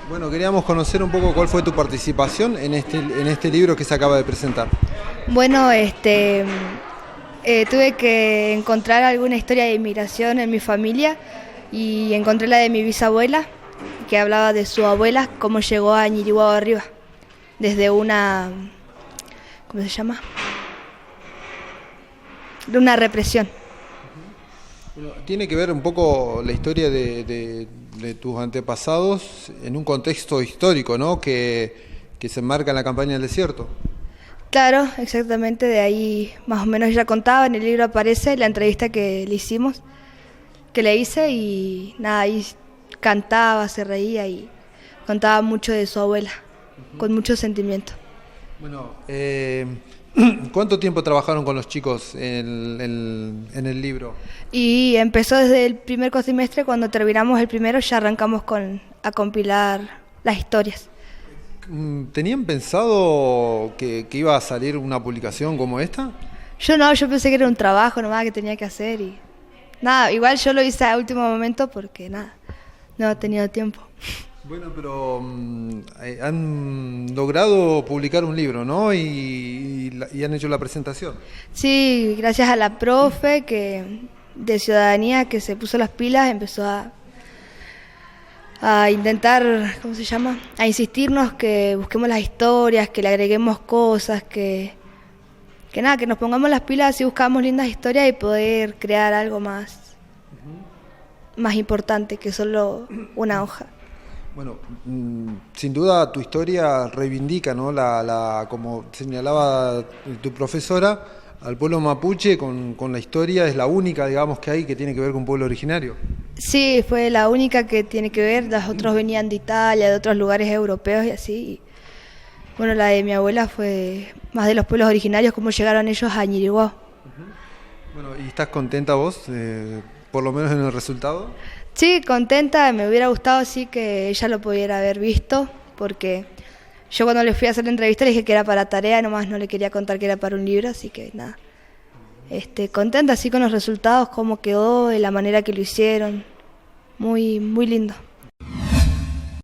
Bueno, queríamos conocer un poco cuál fue tu participación en este libro que se acaba de presentar. Bueno, tuve que encontrar alguna historia de inmigración en mi familia y encontré la de mi bisabuela, que hablaba de su abuela, cómo llegó a Ñiriguao arriba, desde una, ¿cómo se llama? De una represión. Bueno, tiene que ver un poco la historia de tus antepasados en un contexto histórico, ¿no? Que se enmarca en la campaña del desierto. Claro, exactamente, de ahí más o menos ella contaba, en el libro aparece la entrevista que le hicimos, que le hice y nada, ahí cantaba, se reía y contaba mucho de su abuela, con mucho sentimiento. Bueno, ¿cuánto tiempo trabajaron con los chicos en el libro? Y empezó desde el primer cuatrimestre, cuando terminamos el primero ya arrancamos a compilar las historias. ¿Tenían pensado que iba a salir una publicación como esta? Yo no, yo pensé que era un trabajo nomás que tenía que hacer y nada, igual yo lo hice a último momento porque nada, no he tenido tiempo. Bueno, pero han logrado publicar un libro, ¿no? Y han hecho la presentación. Sí, gracias a la profe de ciudadanía que se puso las pilas, empezó a intentar, ¿cómo se llama? A insistirnos que busquemos las historias, que le agreguemos cosas, que nada, que nos pongamos las pilas y buscamos lindas historias y poder crear algo más importante que solo una hoja. Bueno, sin duda tu historia reivindica, ¿no? Como señalaba tu profesora, al pueblo mapuche con la historia es la única, digamos, que hay que tiene que ver con un pueblo originario. Sí, fue la única que tiene que ver, las otras venían de Italia, de otros lugares europeos y así. Y, bueno, la de mi abuela fue más de los pueblos originarios, cómo llegaron ellos a Ñiriguao. Bueno, ¿y estás contenta vos, por lo menos en el resultado? Sí, contenta, me hubiera gustado sí que ella lo pudiera haber visto, porque yo cuando le fui a hacer la entrevista le dije que era para tarea, nomás no le quería contar que era para un libro, así que nada. Contenta así con los resultados, cómo quedó, de la manera que lo hicieron, muy lindo.